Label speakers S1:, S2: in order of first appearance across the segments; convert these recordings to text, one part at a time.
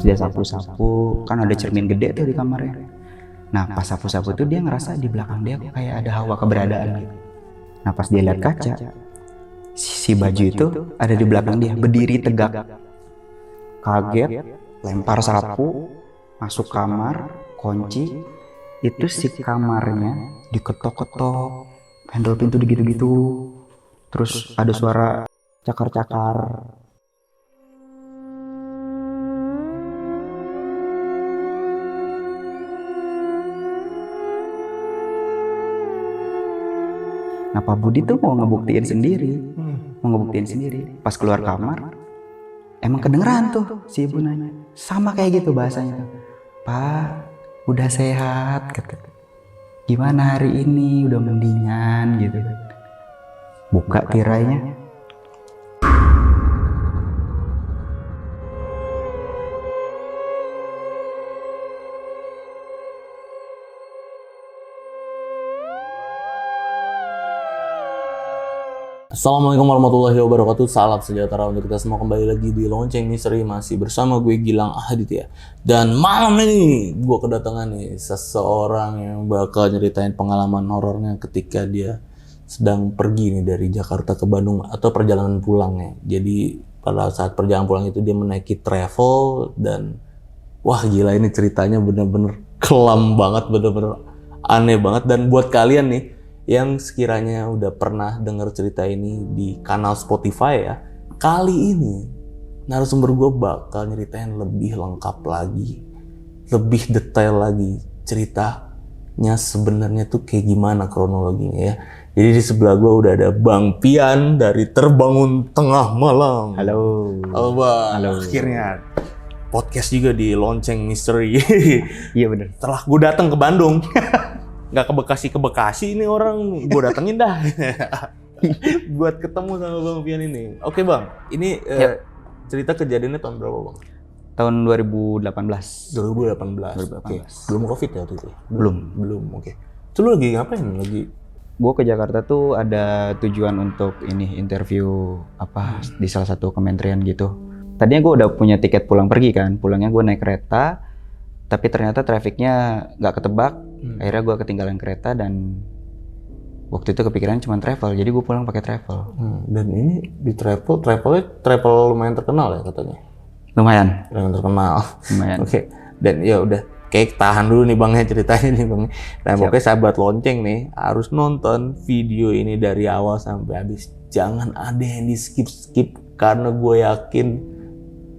S1: Terus dia sapu-sapu, kan ada cermin gede tuh di kamarnya. Nah pas sapu-sapu tuh dia ngerasa di belakang dia kayak ada hawa keberadaan gitu. Nah pas dia lihat kaca, si baju itu ada di belakang dia, berdiri tegak. Kaget, lempar sapu, masuk kamar, kunci. Itu si kamarnya diketok-ketok, handle pintu gitu-gitu. Terus ada suara cakar-cakar. Nah Pak Budi tuh mau ngebuktiin sendiri. Pas keluar kamar, emang kedengeran tuh si ibu nanya. Sama kayak gitu bahasanya tuh. Pak, udah sehat, kata. Gimana hari ini? Udah mendingan gitu. Buka tirainya.
S2: Assalamualaikum warahmatullahi wabarakatuh. Salam sejahtera untuk kita semua, kembali lagi di Lonceng Misteri, masih bersama gue Gilang Aditya. Dan malam ini gue kedatangan nih seseorang yang bakal nyeritain pengalaman horornya ketika dia sedang pergi nih dari Jakarta ke Bandung atau perjalanan pulangnya. Jadi pada saat perjalanan pulang itu dia menaiki travel dan wah gila, ini ceritanya bener-bener kelam banget, bener-bener aneh banget. Dan buat kalian nih yang sekiranya udah pernah dengar cerita ini di kanal Spotify ya, kali ini narasumber gue bakal nyeritain lebih lengkap lagi, lebih detail lagi ceritanya sebenarnya tuh kayak gimana kronologinya ya. Jadi di sebelah gue udah ada Bang Pian dari Terbangun Tengah Malam.
S1: Halo.
S2: Halo Bang.
S1: Halo.
S2: Akhirnya podcast juga di Lonceng Misteri.
S1: Iya bener.
S2: Setelah gue datang ke Bandung, nggak ke Bekasi ini orang gue datengin dah buat ketemu sama Bang Pian ini. Oke Bang, ini cerita kejadiannya tahun berapa Bang?
S1: Tahun 2018.
S2: 2018. Oke. Belum COVID ya waktu itu? Belum. Oke. Itu lu lagi ngapain?
S1: Gue ke Jakarta tuh ada tujuan untuk ini interview di salah satu kementerian gitu. Tadinya gue udah punya tiket pulang pergi kan, pulangnya gue naik kereta, tapi ternyata trafiknya nggak ketebak. Akhirnya gue ketinggalan kereta dan waktu itu kepikiran cuma travel, jadi gue pulang pakai travel.
S2: Dan ini di travel lumayan terkenal ya katanya?
S1: Lumayan
S2: Terkenal.
S1: lumayan.
S2: Oke. Dan ya udah, kayak tahan dulu nih Bang ya ceritanya nih Bang. Nah pokoknya sahabat Lonceng nih harus nonton video ini dari awal sampai habis. Jangan ada yang di skip karena gue yakin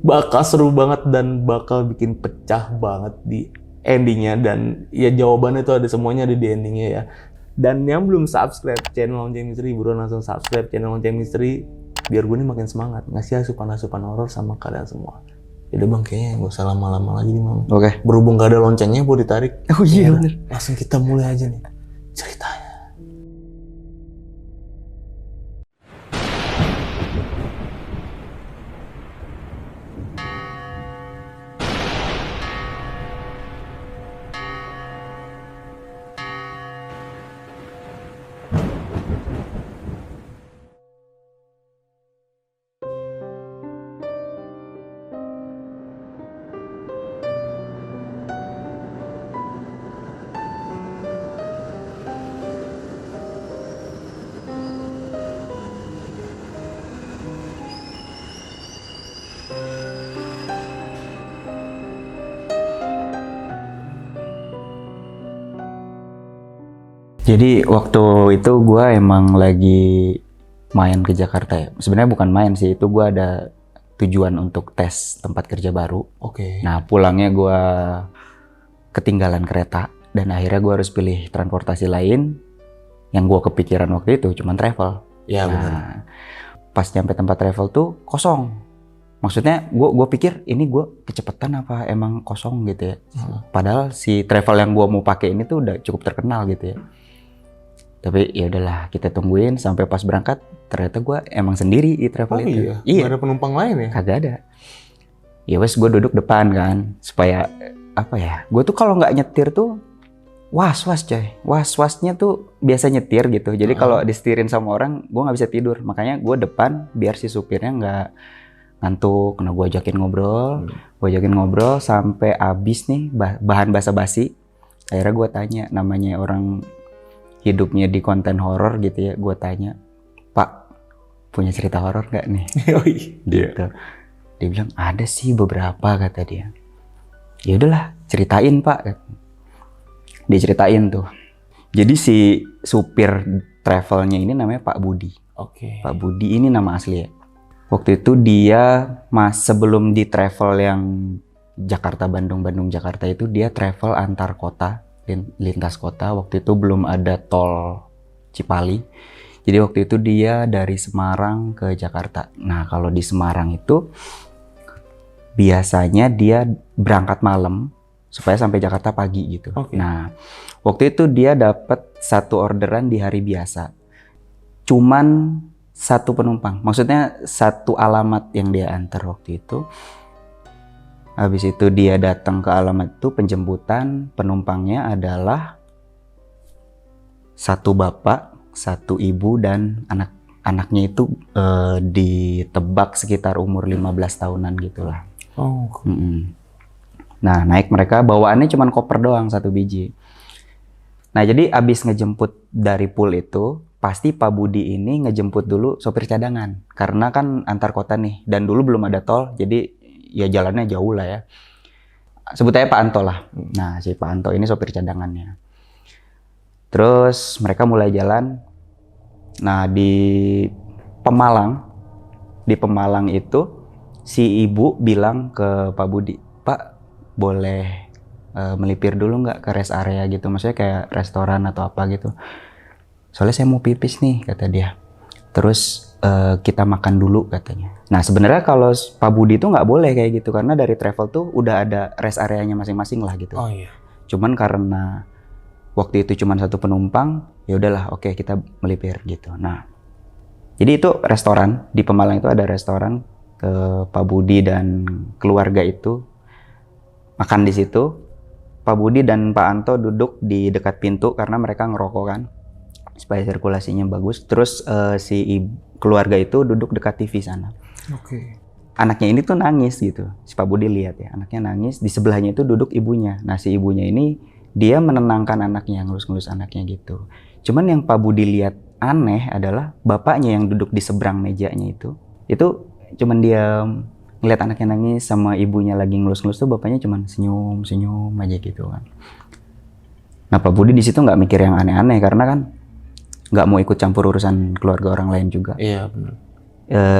S2: bakal seru banget dan bakal bikin pecah banget di endingnya. Dan ya jawabannya itu ada semuanya di endingnya ya. Dan yang belum subscribe channel Lonceng Misteri, buruan langsung subscribe channel Lonceng Misteri biar gue nih makin semangat ngasih asupan horor sama kalian semua. Jadi Bang kayaknya gak usah lama-lama lagi nih Bang. Oke. Berhubung gak ada loncengnya boleh ditarik.
S1: Oh iya bener.
S2: Langsung kita mulai aja nih ceritanya.
S1: Jadi waktu itu gue emang lagi main ke Jakarta ya. Sebenarnya bukan main sih, itu gue ada tujuan untuk tes tempat kerja baru.
S2: Oke.
S1: Nah pulangnya gue ketinggalan kereta dan akhirnya gue harus pilih transportasi lain. Yang gue kepikiran waktu itu cuma travel.
S2: Ya benar.
S1: Nah, pas nyampe tempat travel tuh kosong. Maksudnya gue pikir ini gue kecepatan apa emang kosong gitu ya. Padahal si travel yang gue mau pakai ini tuh udah cukup terkenal gitu ya. Tapi ya udahlah kita tungguin sampai pas berangkat ternyata gue emang sendiri di travel itu.
S2: Iya. Gak ada penumpang lain ya?
S1: Kagak ada. Ya wes gue duduk depan kan supaya apa ya? Gue tuh kalau nggak nyetir tuh was-was coy. Was-wasnya tuh biasa nyetir gitu. Jadi kalau disetirin sama orang gue nggak bisa tidur. Makanya gue depan biar si supirnya nggak ngantuk. Nah gue ajakin ngobrol sampai abis nih bahan basa-basi. Akhirnya gue tanya, namanya orang hidupnya di konten horor gitu ya, gue tanya, Pak punya cerita horor nggak nih? Gitu. Dia bilang ada sih beberapa, kata dia. Ya udahlah ceritain Pak. Dia ceritain tuh. Jadi si supir travelnya ini namanya Pak Budi. Pak Budi ini nama asli ya. Waktu itu dia sebelum di travel yang Jakarta Bandung Jakarta itu dia travel antar kota, lintas kota. Waktu itu belum ada tol Cipali. Jadi waktu itu dia dari Semarang ke Jakarta. Nah kalau di Semarang itu biasanya dia berangkat malam supaya sampai Jakarta pagi gitu. Nah waktu itu dia dapat satu orderan di hari biasa. Cuman satu penumpang, maksudnya satu alamat yang dia antar waktu itu. Habis itu dia datang ke alamat itu, penjemputan penumpangnya adalah satu bapak, satu ibu, dan anaknya itu ditebak sekitar umur 15 tahunan gitulah. Nah naik mereka, bawaannya cuma koper doang satu biji. Nah jadi abis ngejemput dari pool itu, pasti Pak Budi ini ngejemput dulu sopir cadangan. Karena kan antar kota nih, dan dulu belum ada tol, jadi ya jalannya jauh lah ya. Sebut aja Pak Anto lah. Nah si Pak Anto ini sopir cadangannya. Terus mereka mulai jalan. Nah di Pemalang itu si ibu bilang ke Pak Budi, Pak boleh melipir dulu nggak ke rest area gitu, maksudnya kayak restoran atau apa gitu. Soalnya saya mau pipis nih, kata dia. Terus kita makan dulu, katanya. Nah sebenarnya kalau Pak Budi itu nggak boleh kayak gitu, karena dari travel tuh udah ada rest areanya masing-masing lah gitu. Cuman karena waktu itu cuma satu penumpang, ya udahlah, oke kita melipir gitu. Nah jadi itu restoran di Pemalang, itu ada restoran. Pak Budi dan keluarga itu makan di situ. Pak Budi dan Pak Anto duduk di dekat pintu karena mereka ngerokok kan, supaya sirkulasinya bagus. Terus keluarga itu duduk dekat TV sana. Anaknya ini tuh nangis gitu. Si Pak Budi lihat ya, anaknya nangis. Di sebelahnya itu duduk ibunya. Nah si ibunya ini dia menenangkan anaknya, ngelus-ngelus anaknya gitu. Cuman yang Pak Budi lihat aneh adalah bapaknya yang duduk di seberang mejanya itu cuman dia ngeliat anaknya nangis sama ibunya lagi ngelus-ngelus tuh, bapaknya cuman senyum aja gitu kan. Nah Pak Budi di situ nggak mikir yang aneh-aneh karena kan nggak mau ikut campur urusan keluarga orang lain juga.
S2: Iya benar.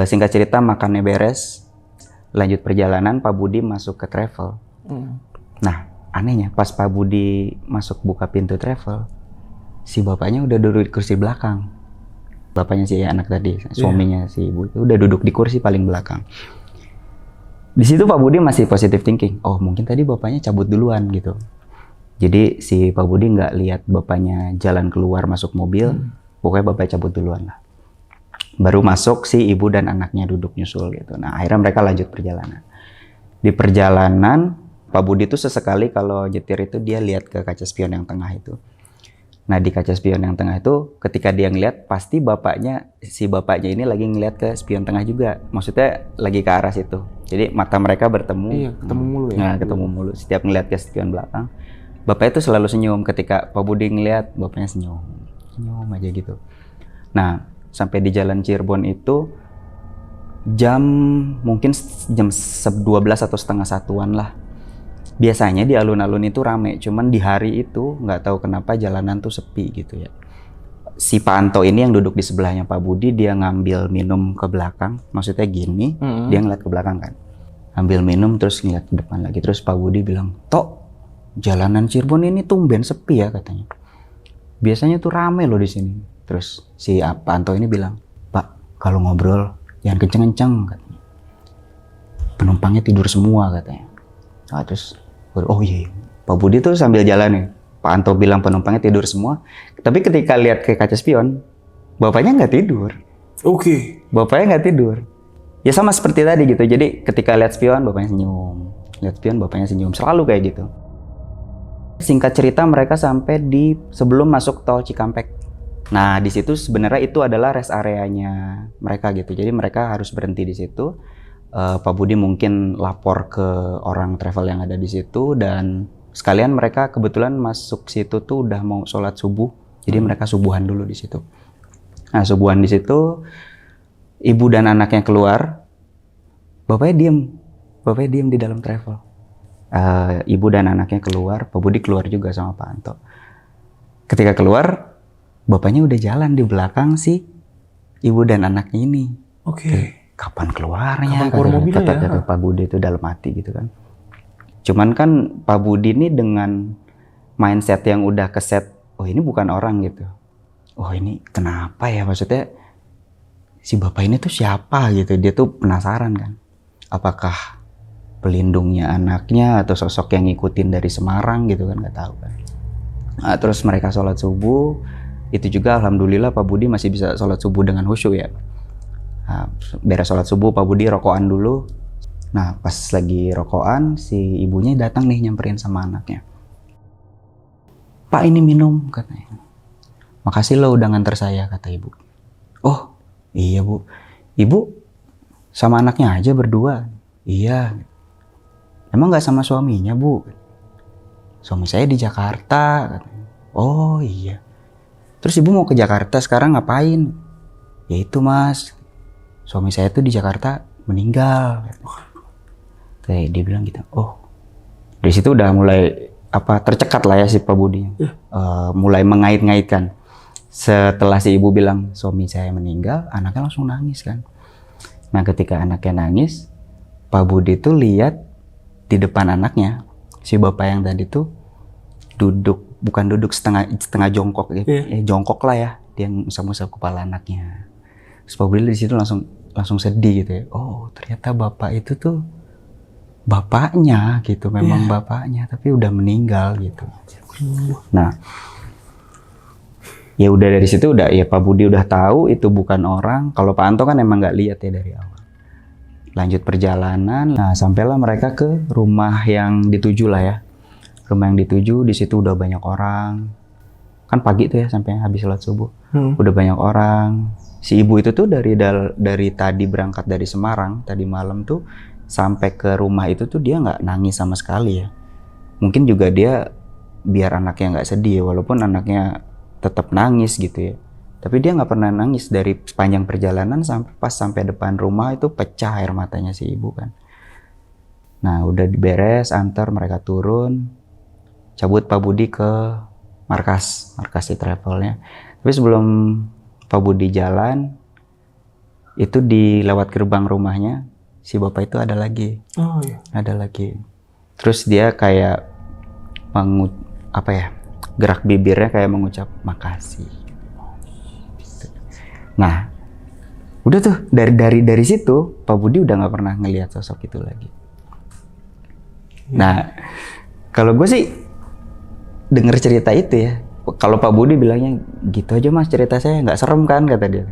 S1: Singkat cerita makannya beres, lanjut perjalanan, Pak Budi masuk ke travel. Nah anehnya pas Pak Budi masuk buka pintu travel, si bapaknya udah duduk di kursi belakang. Bapaknya si anak tadi, suaminya si ibu itu udah duduk di kursi paling belakang. Di situ Pak Budi masih positive thinking. Oh mungkin tadi bapaknya cabut duluan gitu. Jadi si Pak Budi nggak lihat bapaknya jalan keluar masuk mobil. Pokoknya bapaknya cabut duluan lah. Baru masuk si ibu dan anaknya duduk nyusul gitu. Nah akhirnya mereka lanjut perjalanan. Di perjalanan Pak Budi tuh sesekali kalau nyetir itu dia lihat ke kaca spion yang tengah itu. Nah di kaca spion yang tengah itu ketika dia ngeliat, pasti si bapaknya ini lagi ngeliat ke spion tengah juga. Maksudnya lagi ke arah situ. Jadi mata mereka bertemu.
S2: Iya, ketemu mulu ya.
S1: Nah ketemu mulu. Setiap ngeliat ke spion belakang, bapaknya itu selalu senyum. Ketika Pak Budi ngeliat, bapaknya senyum aja gitu. Nah sampai di jalan Cirebon itu mungkin jam 12 atau setengah satuan lah. Biasanya di alun-alun itu rame, cuman di hari itu nggak tahu kenapa jalanan tuh sepi gitu ya. Si Pak Anto ini yang duduk di sebelahnya Pak Budi, dia ngambil minum ke belakang, maksudnya gini, dia ngeliat ke belakang kan. Ambil minum terus ngeliat ke depan lagi, terus Pak Budi bilang, Tok, jalanan Cirebon ini tumben sepi ya katanya. Biasanya tuh rame loh di sini. Terus si Pak Anto ini bilang, Pak, kalau ngobrol jangan kenceng-kenceng katanya. Penumpangnya tidur semua katanya. Nah, terus oh iya, Pak Budi tuh sambil jalan nih. Pak Anto bilang penumpangnya tidur semua. Tapi ketika lihat ke kaca spion, bapaknya nggak tidur. Bapaknya nggak tidur. Ya sama seperti tadi gitu. Jadi ketika lihat spion, bapaknya senyum. Lihat spion, bapaknya senyum. Selalu kayak gitu. Singkat cerita mereka sampai sebelum masuk tol Cikampek. Nah di situ sebenarnya itu adalah rest areanya mereka gitu. Jadi mereka harus berhenti di situ. Pak Budi mungkin lapor ke orang travel yang ada di situ, dan sekalian mereka kebetulan masuk situ tuh udah mau sholat subuh, jadi mereka subuhan dulu di situ. Nah, subuhan di situ, ibu dan anaknya keluar, bapaknya diem di dalam travel. Ibu dan anaknya keluar, Pak Budi keluar juga sama Pak Anto. Ketika keluar, bapaknya udah jalan di belakang si ibu dan anaknya ini.
S2: Oke.
S1: Kapan keluarnya?
S2: Kapan keluar mobilnya ya?
S1: Kata Pak Budi itu dalam hati gitu kan. Cuman kan Pak Budi ini dengan mindset yang udah keset, oh ini bukan orang gitu. Oh ini kenapa ya, maksudnya si bapak ini tuh siapa gitu. Dia tuh penasaran kan. Apakah pelindungnya anaknya atau sosok yang ngikutin dari Semarang gitu kan, nggak tahu kan. Nah, terus mereka sholat subuh, itu juga alhamdulillah Pak Budi masih bisa sholat subuh dengan khusyuk ya. Nah, beres sholat subuh Pak Budi rokokan dulu. Nah pas lagi rokokan si ibunya datang nih nyamperin sama anaknya. Pak ini minum katanya. Makasih lo udah nganter saya, kata ibu. Oh iya bu, ibu sama anaknya aja berdua? Iya. Emang nggak sama suaminya bu? Suami saya di Jakarta katanya. Oh iya. Terus ibu mau ke Jakarta sekarang ngapain? Ya itu mas, suami saya tuh di Jakarta meninggal. Kayak dia bilang gitu. Oh, dari situ udah mulai tercekat lah ya si Pak Budi. Mulai mengait-ngaitkan. Setelah si ibu bilang suami saya meninggal, anaknya langsung nangis kan. Nah ketika anaknya nangis, Pak Budi tuh lihat di depan anaknya si bapak yang tadi tuh bukan duduk setengah jongkok gitu. Jongkok lah ya, dia ngusap-ngusap kepala anaknya. Terus Pak Budi di situ langsung sedih gitu ya. Oh ternyata bapak itu tuh bapaknya gitu, memang bapaknya, tapi udah meninggal gitu. Nah ya udah dari situ udah ya Pak Budi udah tahu itu bukan orang. Kalau Pak Anto kan emang nggak lihat ya dari awal. Lanjut perjalanan, nah sampailah mereka ke rumah yang dituju lah ya. Rumah yang dituju di situ udah banyak orang. Kan pagi tuh ya sampai habis sholat subuh. Udah banyak orang. Si ibu itu tuh dari tadi berangkat dari Semarang tadi malam tuh sampai ke rumah itu tuh dia nggak nangis sama sekali ya. Mungkin juga dia biar anaknya nggak sedih walaupun anaknya tetap nangis gitu ya. Tapi dia nggak pernah nangis dari sepanjang perjalanan sampai depan rumah itu pecah air matanya si ibu kan. Nah udah diberes, antar mereka turun, cabut Pak Budi ke markas si travelnya. Tapi sebelum Pak Budi jalan, itu di lewat gerbang rumahnya si bapak itu ada lagi. Oh iya. Ada lagi. Terus dia kayak gerak bibirnya kayak mengucap makasih. Nah, udah tuh dari situ Pak Budi udah nggak pernah ngelihat sosok itu lagi. Nah, kalau gue sih denger cerita itu ya, kalau Pak Budi bilangnya gitu aja mas cerita saya nggak serem kan, kata dia.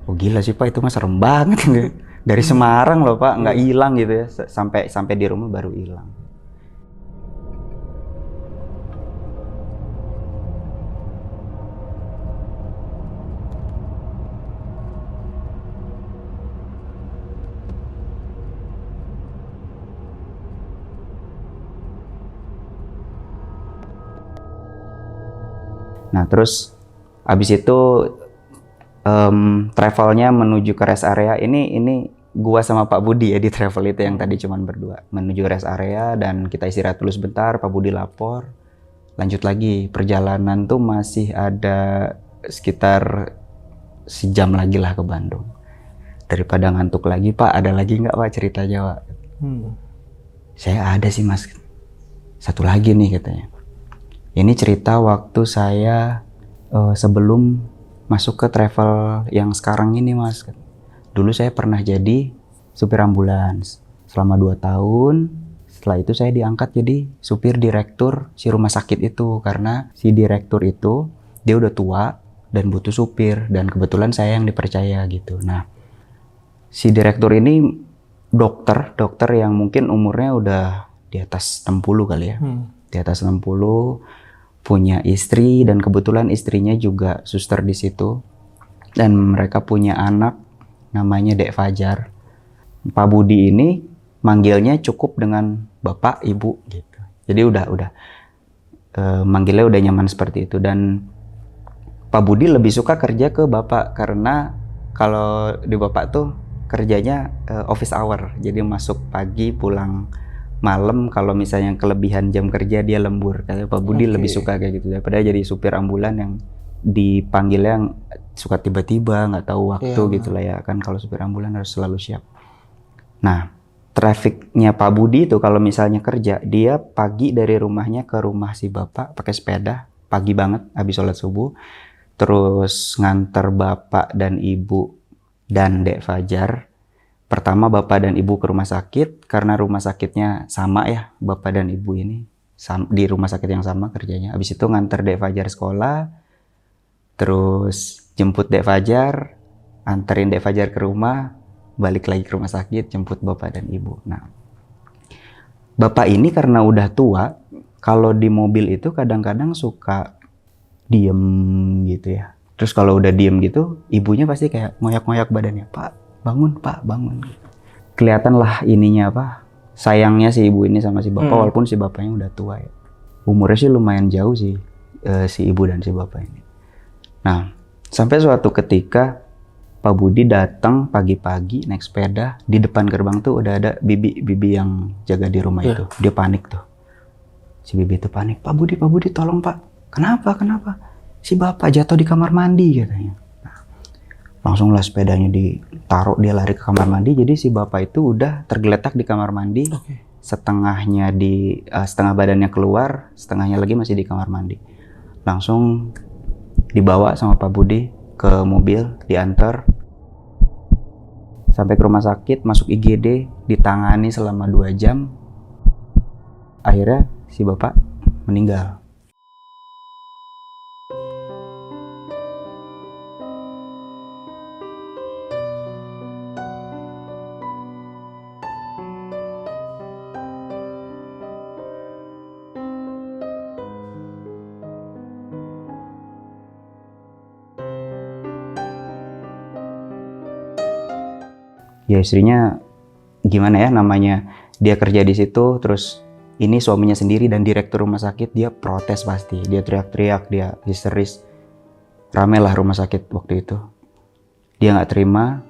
S1: Oh gila sih Pak, itu mas serem banget. Dari Semarang loh Pak, nggak hilang gitu ya, sampai di rumah baru hilang. Nah terus abis itu travelnya menuju ke rest area. Ini gua sama Pak Budi ya di travel itu yang tadi cuman berdua. Menuju rest area dan kita istirahat dulu sebentar, Pak Budi lapor. Lanjut lagi, perjalanan tuh masih ada sekitar sejam lagi lah ke Bandung. Daripada ngantuk lagi, Pak ada lagi nggak Pak ceritanya Pak? Saya ada sih mas, satu lagi nih katanya. Ini cerita waktu saya sebelum masuk ke travel yang sekarang ini mas. Dulu saya pernah jadi supir ambulans selama 2 tahun. Setelah itu saya diangkat jadi supir direktur si rumah sakit itu. Karena si direktur itu dia udah tua dan butuh supir. Dan kebetulan saya yang dipercaya gitu. Nah si direktur ini dokter yang mungkin umurnya udah di atas 60 kali ya. Di atas 60, punya istri dan kebetulan istrinya juga suster di situ. Dan mereka punya anak namanya Dek Fajar. Pak Budi ini manggilnya cukup dengan bapak, ibu gitu. Jadi udah manggilnya udah nyaman seperti itu. Dan Pak Budi lebih suka kerja ke bapak karena kalau di bapak tuh kerjanya office hour. Jadi masuk pagi pulang malam. Kalau misalnya kelebihan jam kerja dia lembur. Katanya Pak Budi lebih suka kayak gitu daripada jadi supir ambulan yang dipanggilnya yang suka tiba-tiba nggak tahu waktu gitu lah ya kan. Kalau supir ambulan harus selalu siap. Nah, trafiknya Pak Budi itu kalau misalnya kerja, dia pagi dari rumahnya ke rumah si bapak pakai sepeda, pagi banget habis sholat subuh, terus nganter bapak dan ibu dan Dek Fajar. Pertama bapak dan ibu ke rumah sakit, karena rumah sakitnya sama ya, bapak dan ibu ini di rumah sakit yang sama kerjanya. Habis itu nganter Dek Fajar sekolah, terus jemput Dek Fajar, anterin Dek Fajar ke rumah, balik lagi ke rumah sakit, jemput bapak dan ibu. Nah, bapak ini karena udah tua, kalau di mobil itu kadang-kadang suka diem gitu ya. Terus kalau udah diem gitu, ibunya pasti kayak ngoyak-ngoyak badannya, Pak bangun, Pak bangun. Kelihatan lah ininya apa, sayangnya si ibu ini sama si bapak, walaupun si bapaknya udah tua ya. Umurnya sih lumayan jauh sih, si ibu dan si bapak ini. Nah, sampai suatu ketika Pak Budi datang pagi-pagi naik sepeda, di depan gerbang tuh udah ada bibi yang jaga di rumah itu. Dia panik tuh. Si bibi itu panik, Pak Budi tolong Pak. Kenapa? Si bapak jatuh di kamar mandi katanya. Nah, langsung lah sepedanya ditaruh, dia lari ke kamar mandi. Jadi si bapak itu udah tergeletak di kamar mandi. Setengahnya setengah badannya keluar, setengahnya lagi masih di kamar mandi. Langsung dibawa sama Pak Budi ke mobil, diantar sampai ke rumah sakit, masuk IGD, ditangani selama 2 jam. Akhirnya si bapak meninggal. Ya istrinya gimana ya namanya, dia kerja di situ, terus ini suaminya sendiri dan direktur rumah sakit, dia protes pasti, dia teriak-teriak, dia histeris. Rame lah rumah sakit waktu itu. Dia nggak terima.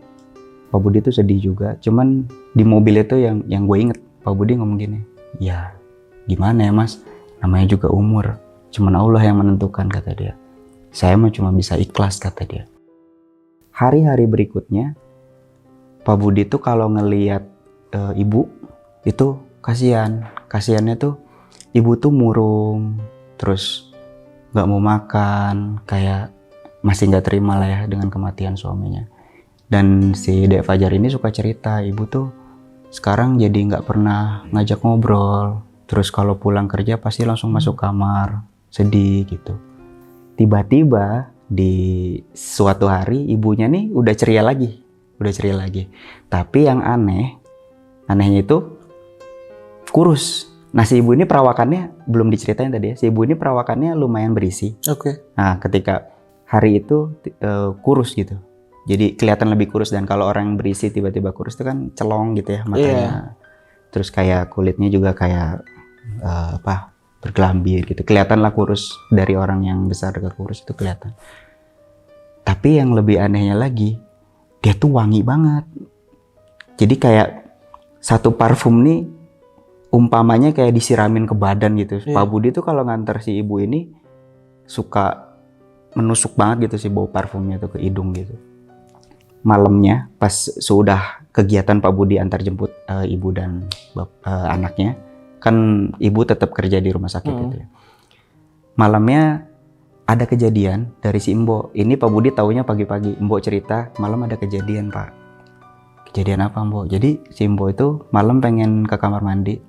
S1: Pak Budi tuh sedih juga. Cuman di mobil itu yang gue inget, Pak Budi ngomong gini, ya gimana ya mas, namanya juga umur, cuman Allah yang menentukan kata dia. Saya mah cuma bisa ikhlas kata dia. Hari-hari berikutnya Pak Budi tuh kalau ngelihat ibu itu kasihannya tuh ibu tuh murung, terus nggak mau makan, kayak masih nggak terima lah ya dengan kematian suaminya. Dan si Dek Fajar ini suka cerita, ibu tuh sekarang jadi nggak pernah ngajak ngobrol, terus kalau pulang kerja pasti langsung masuk kamar sedih gitu. Tiba-tiba di suatu hari ibunya nih udah ceria lagi. Tapi yang anehnya itu kurus. Nah si ibu ini perawakannya belum diceritain tadi ya. Si ibu ini perawakannya lumayan berisi. Nah ketika hari itu kurus gitu. Jadi kelihatan lebih kurus, dan kalau orang yang berisi tiba-tiba kurus itu kan celong gitu ya matanya. Terus kayak kulitnya juga kayak bergelambir gitu. Kelihatan lah kurus, dari orang yang besar ke kurus itu kelihatan. Tapi yang lebih anehnya lagi, dia tuh wangi banget. Jadi kayak satu parfum nih umpamanya kayak disiramin ke badan gitu. Pak Budi tuh kalau nganter si ibu ini suka menusuk banget gitu si bau parfumnya tuh ke hidung gitu. Malamnya pas sudah kegiatan Pak Budi antar jemput ibu dan anaknya, kan ibu tetap kerja di rumah sakit gitu ya. Malamnya ada kejadian dari si Mbok. Ini Pak Budi taunya pagi-pagi. Mbok cerita, malam ada kejadian Pak. Kejadian apa Mbok? Jadi si Mbok itu malam pengen ke kamar mandi.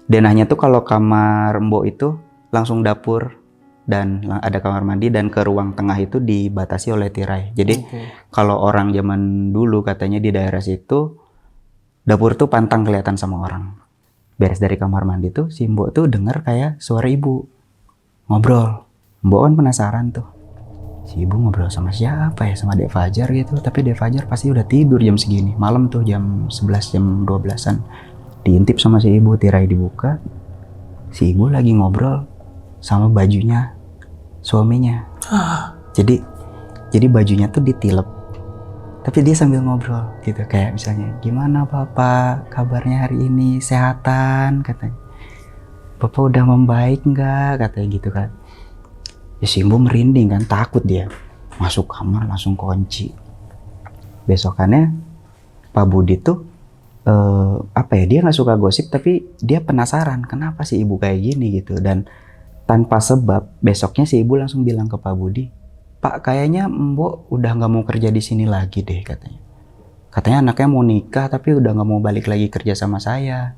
S1: Denahnya tuh kalau kamar Mbok itu langsung dapur dan ada kamar mandi, dan ke ruang tengah itu dibatasi oleh tirai. Jadi kalau orang zaman dulu katanya di daerah situ dapur tuh pantang kelihatan sama orang. Beres dari kamar mandi tuh si Mbok tuh denger kayak suara ibu ngobrol. Mbok kan penasaran tuh. si ibu ngobrol sama siapa ya, sama Dek Fajar gitu. Tapi Dek Fajar pasti udah tidur jam segini, malam tuh jam 11, jam 12-an. Diintip sama si ibu, tirai dibuka, si ibu lagi ngobrol sama bajunya suaminya. Jadi bajunya tuh ditilep, tapi dia sambil ngobrol gitu, kayak misalnya, gimana papa, kabarnya hari ini, sehatan, katanya. Papa udah membaik nggak, katanya gitu kan. Ya si ibu merinding kan, takut dia. Masuk kamar langsung kunci. Besokannya Pak Budi tuh dia nggak suka gosip, tapi dia penasaran kenapa si ibu kayak gini gitu. Dan tanpa sebab besoknya si ibu langsung bilang ke Pak Budi, Pak, kayaknya Mbok udah nggak mau kerja di sini lagi deh, katanya anaknya mau nikah tapi udah nggak mau balik lagi kerja sama saya.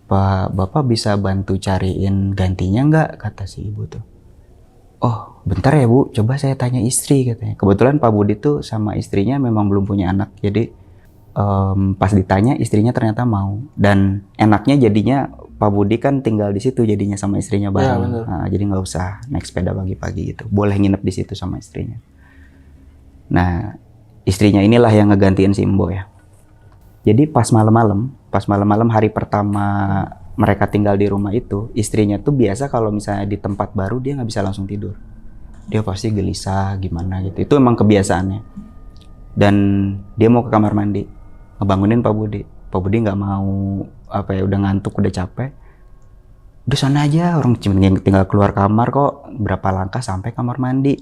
S1: Pak, Bapak bisa bantu cariin gantinya nggak, kata si ibu tuh. Oh bentar ya Bu, coba saya tanya istri, katanya. Kebetulan Pak Budi tuh sama istrinya memang belum punya anak, jadi pas ditanya istrinya ternyata mau. Dan enaknya jadinya Pak Budi kan tinggal di situ jadinya sama istrinya bareng. Jadi nggak usah naik sepeda pagi-pagi gitu, boleh nginep di situ sama istrinya. Nah istrinya inilah yang ngegantiin si Mbok ya. Jadi pas malam-malam hari pertama mereka tinggal di rumah itu, istrinya tuh biasa kalau misalnya di tempat baru dia nggak bisa langsung tidur, dia pasti gelisah gimana gitu. Itu emang kebiasaannya. Dan dia mau ke kamar mandi, ngebangunin Pak Budi. Pak Budi nggak mau, udah ngantuk, udah capek. Udah sana aja, orang cuma tinggal keluar kamar kok, berapa langkah sampai kamar mandi.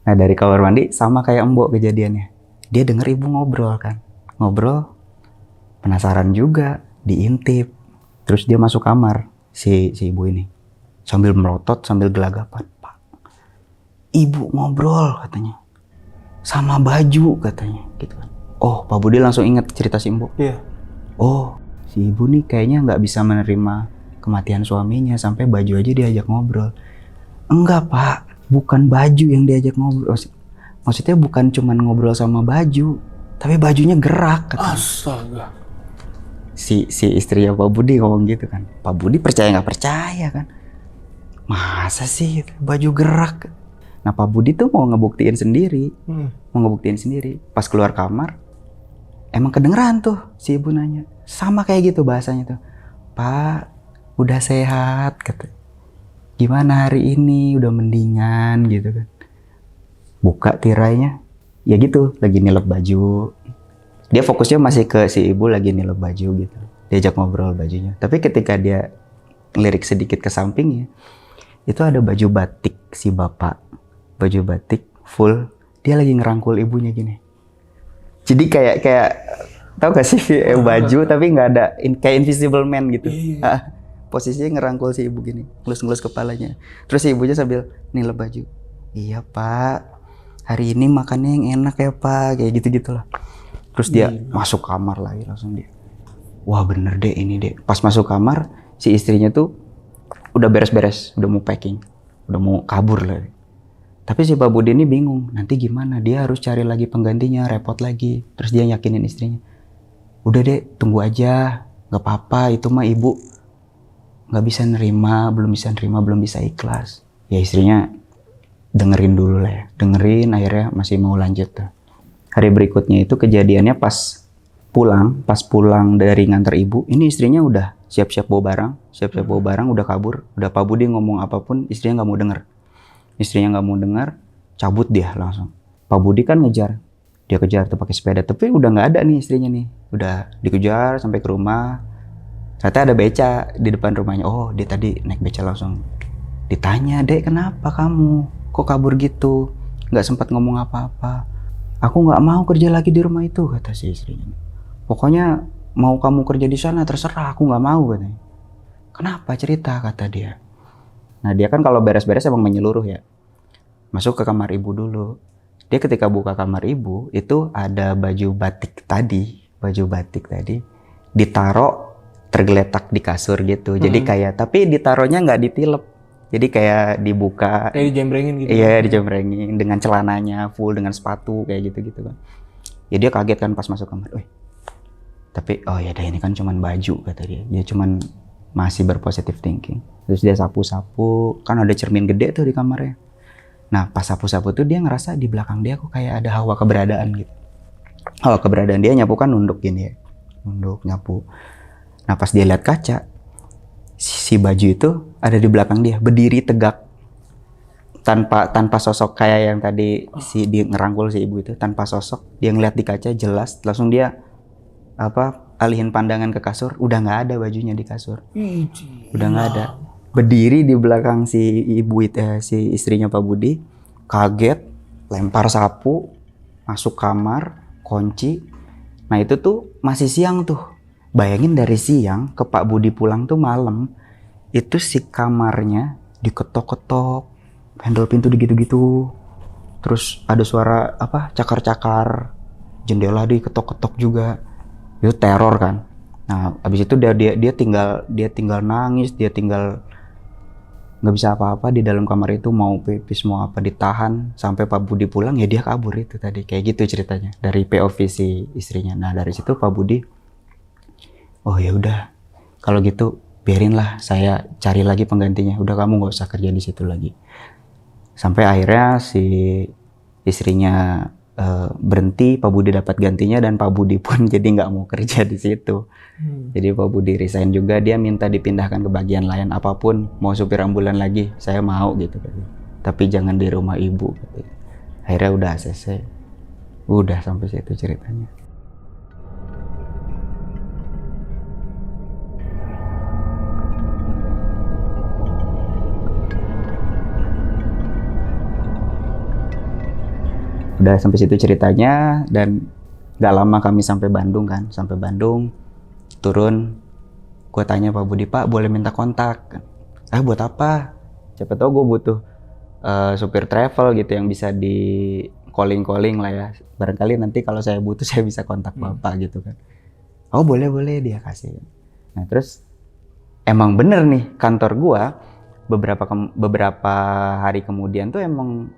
S1: Nah dari kamar mandi sama kayak Mbok kejadiannya. Dia denger ibu ngobrol kan, penasaran juga, diintip. Terus dia masuk kamar si ibu ini sambil melotot, sambil gelagapan. Pak, ibu ngobrol, katanya, sama baju, katanya gitu kan. Oh Pak Budi langsung inget cerita si Mbok. Oh si ibu nih kayaknya nggak bisa menerima kematian suaminya sampai baju aja diajak ngobrol. Enggak Pak, bukan baju yang diajak ngobrol, maksudnya bukan cuman ngobrol sama baju, tapi bajunya gerak, katanya.
S2: Astaga.
S1: Si istrinya Pak Budi ngomong gitu kan. Pak Budi percaya nggak percaya kan, masa sih baju gerak. Nah Pak Budi tuh mau ngebuktiin sendiri. Pas keluar kamar emang kedengeran tuh si ibu nanya, sama kayak gitu bahasanya tuh, Pak udah sehat, kata, gimana hari ini, udah mendingan gitu kan. Buka tirainya, ya gitu, lagi nilep baju. Dia fokusnya masih ke si ibu lagi nilep baju gitu, diajak ngobrol bajunya. Tapi ketika dia ngelirik sedikit ke sampingnya, itu ada baju batik si bapak, baju batik full, dia lagi ngerangkul ibunya gini. Jadi kayak tau gak sih baju tapi nggak ada, kayak Invisible Man gitu. Posisinya ngerangkul si ibu gini, ngelus-ngelus kepalanya. Terus si ibunya sambil nilep baju. Iya Pak, hari ini makannya yang enak ya Pak, kayak gitu-gitulah. Terus dia masuk kamar lagi langsung dia. Wah bener deh ini deh. Pas masuk kamar, si istrinya tuh udah beres-beres, udah mau packing, udah mau kabur lah. Tapi si Pak Budi ini bingung, nanti gimana? Dia harus cari lagi penggantinya, repot lagi. Terus dia yakinin istrinya, udah deh tunggu aja, gak apa-apa, itu mah ibu gak bisa nerima, belum bisa ikhlas. Ya istrinya dengerin dulu lah ya, akhirnya masih mau lanjut tuh. Hari berikutnya itu kejadiannya pas pulang dari nganter ibu, ini istrinya udah siap-siap bawa barang, udah kabur. Udah Pak Budi ngomong apapun, istrinya nggak mau dengar, cabut dia langsung. Pak Budi kan dia kejar tuh pakai sepeda, tapi udah nggak ada nih istrinya nih, udah dikejar sampai ke rumah. Ternyata ada beca di depan rumahnya. Oh dia tadi naik beca langsung. Ditanya, Dek kenapa kamu, kok kabur gitu, nggak sempat ngomong apa-apa. Aku nggak mau kerja lagi di rumah itu, kata si istrinya. Pokoknya mau kamu kerja di sana terserah, aku nggak mau, katanya. Kenapa, cerita, kata dia. Nah dia kan kalau beres-beres emang menyeluruh ya. Masuk ke kamar ibu dulu. Dia ketika buka kamar ibu itu ada baju batik tadi ditaro tergeletak di kasur gitu. Jadi kayak, tapi ditaruhnya nggak ditilep. Jadi kayak dibuka.
S2: Kayak dijembrengin gitu.
S1: Iya, dijembrengin dengan celananya full, dengan sepatu kayak gitu-gitu kan. Ya dia kaget kan pas masuk kamar. Tapi oh ya ini kan cuman baju, kata dia. Dia cuman masih berpositive thinking. Terus dia sapu-sapu, kan ada cermin gede tuh di kamarnya. Nah pas sapu-sapu tuh dia ngerasa di belakang dia kok kayak ada hawa keberadaan gitu. Hawa keberadaan dia nyapu kan nunduk gini ya, nunduk nyapu. Nah pas dia lihat kaca, si baju itu ada di belakang dia, berdiri tegak, tanpa sosok kayak yang tadi si dia ngerangkul si ibu itu, tanpa sosok. Dia ngeliat di kaca jelas, langsung dia alihin pandangan ke kasur, udah nggak ada bajunya di kasur, udah nggak ada. Berdiri di belakang si ibu itu, si istrinya Pak Budi, kaget, lempar sapu, masuk kamar, kunci. Nah itu tuh masih siang tuh. Bayangin dari siang ke Pak Budi pulang tuh malam, itu si kamarnya diketok-ketok, handle pintu gitu-gitu. Terus ada suara cakar-cakar, jendela diketok-ketok juga. Itu teror kan. Nah, abis itu dia tinggal nangis, dia tinggal nggak bisa apa-apa di dalam kamar itu, mau pipis mau apa ditahan sampai Pak Budi pulang, ya dia kabur itu tadi. Kayak gitu ceritanya dari POV si istrinya. Nah, dari situ Pak Budi, oh ya udah, kalau gitu biarinlah saya cari lagi penggantinya. Udah kamu nggak usah kerja di situ lagi. Sampai akhirnya si istrinya berhenti, Pak Budi dapat gantinya dan Pak Budi pun jadi nggak mau kerja di situ. Jadi Pak Budi resign juga, dia minta dipindahkan ke bagian lain, apapun, mau supir ambulan lagi saya mau gitu, tapi jangan di rumah ibu. Akhirnya udah ACC, udah sampai situ ceritanya. Udah sampai situ ceritanya, dan gak lama kami sampai Bandung kan. Sampai Bandung, turun, gue tanya Pak Budi, Pak boleh minta kontak? Buat apa? Siapa tahu gue butuh supir travel gitu yang bisa di calling lah ya. Barangkali nanti kalau saya butuh saya bisa kontak Bapak gitu kan. Oh boleh dia kasih. Nah terus emang bener nih, kantor gue beberapa hari kemudian tuh emang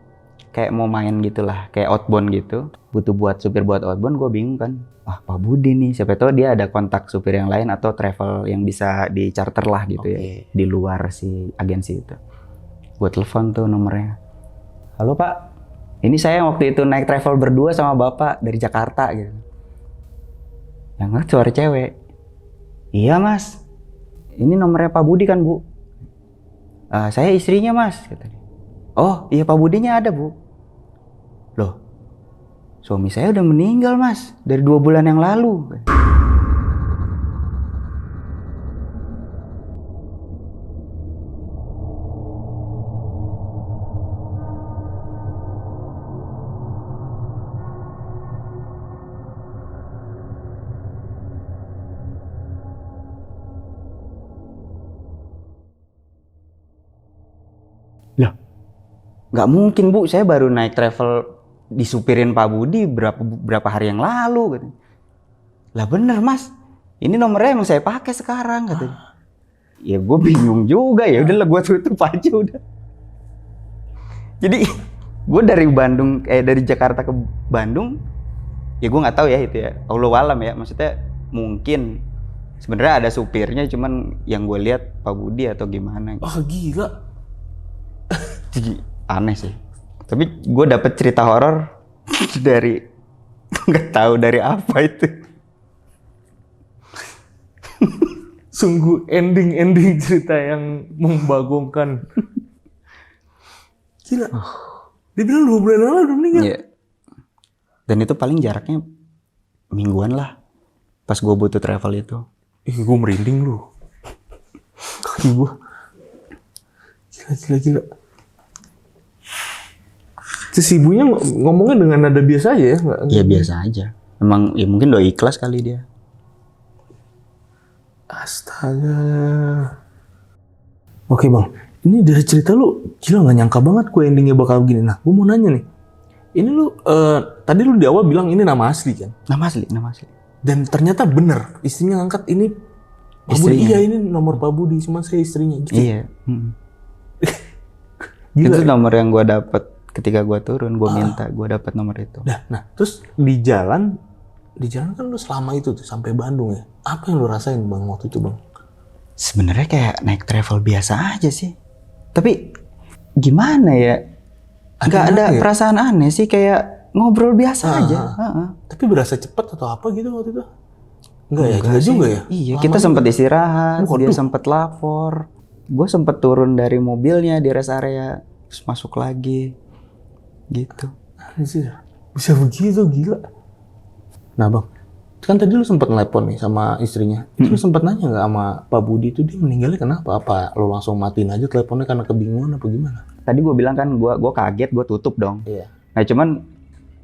S1: kayak mau main gitulah, kayak outbound gitu, butuh buat supir buat outbound. Gue bingung kan, wah Pak Budi nih, siapa tahu dia ada kontak supir yang lain atau travel yang bisa di charter lah gitu ya, di luar si agensi itu. Gue telepon tuh nomornya, halo Pak, ini saya waktu itu naik travel berdua sama Bapak dari Jakarta gitu. Yang ngerti suara cewek, iya Mas, ini nomornya Pak Budi kan Bu? Saya istrinya Mas, katanya. Oh iya Pak Budinya ada Bu. Loh, suami saya udah meninggal Mas, dari 2 bulan yang lalu. Loh, nggak mungkin Bu, saya baru naik travel disupirin Pak Budi berapa hari yang lalu gitu. Lah bener Mas, ini nomornya emang saya pakai sekarang katanya. Ya gue bingung juga, ya udahlah gue tutup aja udah. Jadi gue dari Jakarta ke Bandung, ya gue nggak tahu ya itu ya, Allahu alam ya, maksudnya mungkin sebenarnya ada supirnya, cuman yang gue lihat Pak Budi atau gimana gitu.
S2: Gila.
S1: Jadi aneh sih. Tapi gue dapet cerita horor dari nggak tahu dari apa itu.
S2: Sungguh ending cerita yang membagongkan. Gila. Dia bilang 2 bulan lalu udah meninggal. Iya.
S1: Dan itu paling jaraknya mingguan lah. Pas gue butuh travel itu.
S2: Gue merinding lu. Kaki gue. Gila. Terus ibunya ngomongnya dengan nada biasa aja ya?
S1: Iya biasa aja. Emang ya mungkin doi ikhlas kali dia.
S2: Astaga. Oke Bang, ini dari cerita lu gila, gak nyangka banget gue endingnya bakal begini. Nah, gue mau nanya nih. Ini lu, tadi lu di awal bilang ini nama asli kan? Nama asli. Dan ternyata bener, istrinya ngangkat ini Pak Budi. Iya ini nomor Pak Budi, cuma saya istrinya gitu. Iya. Gila. Itu nomor yang gue dapet. Ketika gue turun, gue minta, gue dapat nomor itu. Nah, terus di jalan kan lu selama itu tuh sampai Bandung ya. Apa yang lu rasain Bang waktu itu Bang? Sebenarnya kayak naik travel biasa aja sih. Tapi gimana ya?
S1: Nggak ada
S2: ya?
S1: perasaan aneh sih, kayak ngobrol biasa aja.
S2: Tapi berasa cepet atau apa gitu waktu itu? Enggak ya,
S1: Enggak
S2: enggak
S1: sih.
S2: juga ya?
S1: Iya,
S2: Lama
S1: kita
S2: juga.
S1: sempat istirahat, dia
S2: Waduh.
S1: sempat lapor. Gue sempat turun dari mobilnya di rest area, terus masuk lagi. Gitu.
S2: Anjir, bisa begitu, gila. Nah bang, kan tadi lu sempat nelpon nih sama istrinya. Itu lu sempat nanya nggak sama Pak Budi itu dia meninggalnya kenapa? Apa lu langsung matiin aja teleponnya karena kebingungan apa gimana?
S1: Tadi gue bilang kan, gue kaget, gue tutup dong.
S2: Iya.
S1: Nah cuman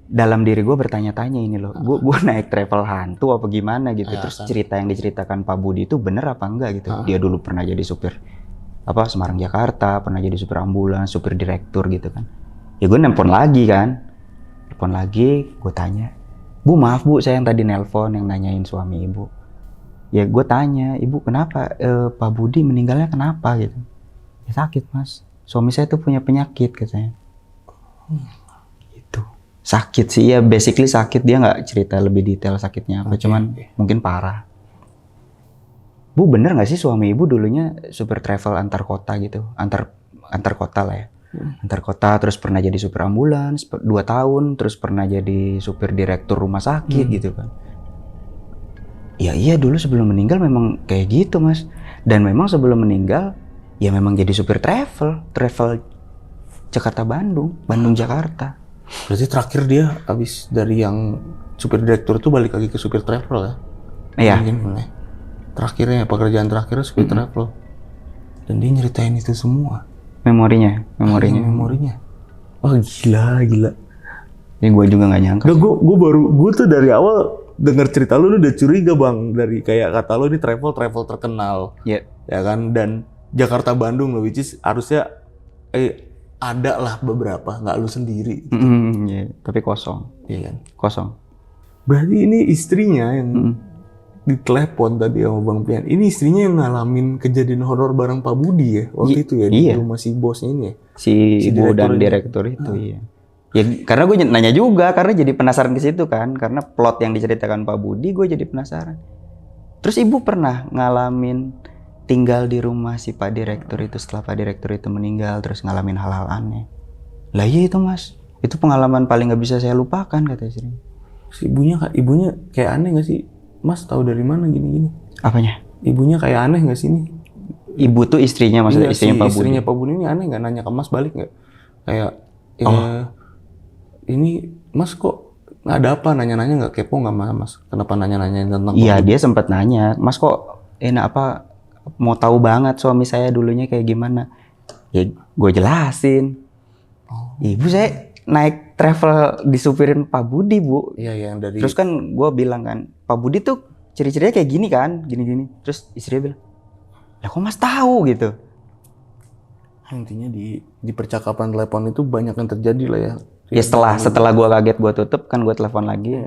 S1: dalam diri gue bertanya-tanya ini loh, gue naik travel hantu apa gimana gitu.
S2: Ya,
S1: Terus
S2: kan.
S1: cerita yang diceritakan Pak Budi itu bener apa enggak gitu. Dia dulu pernah jadi supir apa Semarang Jakarta, pernah jadi supir ambulans, supir direktur gitu kan. Ya gue nelpon lagi kan, telepon lagi, gue tanya, Bu maaf Bu, saya yang tadi nelpon yang nanyain suami ibu. Ya gue tanya, ibu kenapa Pak Budi meninggalnya kenapa gitu. Ya sakit mas, suami saya tuh punya penyakit katanya. Gitu. Sakit sih ya, basically sakit, dia nggak cerita lebih detail sakitnya apa, cuman mungkin parah. Bu bener nggak sih suami ibu dulunya supir travel antar kota gitu, antar kota lah ya. Antar kota, terus pernah jadi supir ambulans 2 tahun, terus pernah jadi supir direktur rumah sakit gitu kan. Ya iya dulu sebelum meninggal memang kayak gitu mas. Dan memang sebelum meninggal ya memang jadi supir travel Jakarta-Bandung, Bandung-Jakarta.
S2: Berarti terakhir dia habis dari yang supir direktur itu balik lagi ke supir travel ya?
S1: Iya.
S2: Mungkin ya. Terakhirnya, pekerjaan terakhirnya supir travel. Dan dia nyeritain itu semua.
S1: Memorinya.
S2: Memorinya. Oh gila.
S1: Ini gue juga nggak nyangka.
S2: Gue tuh dari awal denger cerita lu udah curiga bang, dari kayak kata lu ini travel terkenal,
S1: Ya.
S2: ya kan, dan Jakarta Bandung loh, which is harusnya ada lah beberapa, nggak lu sendiri,
S1: Ya, tapi kosong.
S2: ya kan.
S1: Kosong.
S2: Berarti ini istrinya yang ditelepon tadi sama Bang Pian, ini istrinya yang ngalamin kejadian horor bareng Pak Budi ya waktu itu ya, di rumah si bosnya ini ya.
S1: Si ibu dan direktur itu iya. Ya karena gue nanya juga, karena jadi penasaran di situ kan, karena plot yang diceritakan Pak Budi gue jadi penasaran. Terus ibu pernah ngalamin tinggal di rumah si Pak Direktur itu setelah Pak Direktur itu meninggal, terus ngalamin hal-hal aneh. Lah iya itu mas, itu pengalaman paling nggak bisa saya lupakan kata istrinya.
S2: Si ibunya kayak aneh nggak sih, Mas? Tahu dari mana gini?
S1: Apanya?
S2: Ibunya kayak aneh nggak sih nih?
S1: Ibu tuh istrinya, maksudnya
S2: Iya,
S1: istrinya Pak Budi.
S2: istrinya Pak Budi ini aneh nggak, nanya ke Mas balik nggak? Kayak ini Mas kok nggak ada apa, nanya-nanya nggak, kepo nggak Mas? Kenapa nanya-nanya tentang
S1: Iya dia sempat nanya, Mas kok apa mau tahu banget suami saya dulunya kayak gimana? Ya gue jelasin. Ibu saya naik travel disupirin Pak Budi bu.
S2: Iya yang dari.
S1: Terus kan gue bilang kan, Pak Budi tuh ciri-cirinya kayak gini kan, gini-gini. Terus istrinya bilang, lah kok Mas tahu gitu?
S2: Intinya di percakapan telepon itu banyak yang terjadi lah ya.
S1: Ya setelah gue kaget gue tutup kan gue telepon lagi.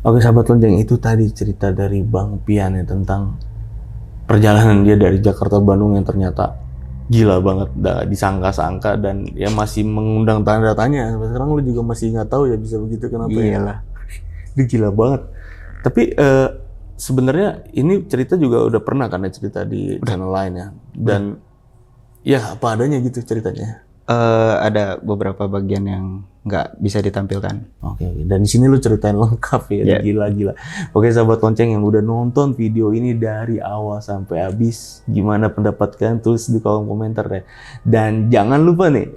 S2: Oke sahabat lonceng, itu tadi cerita dari Bang Pian ya tentang perjalanan dia dari Jakarta Bandung yang ternyata gila banget, disangka-sangka, dan ya masih mengundang tanda tanya. Sampai sekarang lu juga masih nggak tahu ya bisa begitu kenapa
S1: Iyalah.
S2: ya. Dia gila banget. Tapi sebenarnya ini cerita juga udah pernah kan ya cerita di channel lain ya. Dan ya apa adanya gitu ceritanya.
S1: Ada beberapa bagian yang nggak bisa ditampilkan.
S2: Oke. Dan di sini lu ceritain lengkap ya, gila. Oke sahabat lonceng yang udah nonton video ini dari awal sampai habis, gimana pendapat kalian, tulis di kolom komentar deh. Dan jangan lupa nih,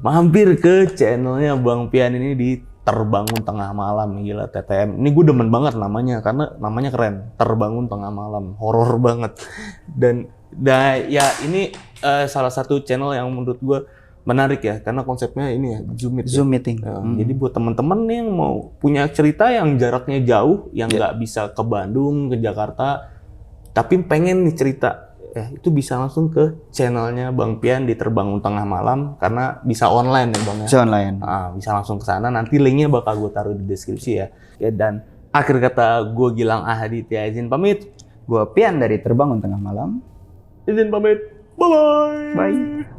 S2: mampir ke channelnya Bang Pian ini di Terbangun Tengah Malam, gila TTM. Ini gue demen banget namanya karena namanya keren, Terbangun Tengah Malam, horor banget. Dan ya ini salah satu channel yang menurut gue menarik ya, karena konsepnya ini ya, Zoom
S1: meeting.
S2: Jadi buat teman-teman yang mau punya cerita yang jaraknya jauh, yang nggak bisa ke Bandung, ke Jakarta, tapi pengen nih cerita, ya itu bisa langsung ke channelnya Bang Pian di Terbangun Tengah Malam, karena bisa online ya Bang ya.
S1: Bisa online.
S2: Bisa langsung ke sana, nanti linknya bakal gue taruh di deskripsi ya. Dan akhir kata gue Gilang Ahaditya izin pamit.
S1: Gue Pian dari Terbangun Tengah Malam.
S2: Izin pamit. Bye-bye.
S1: Bye.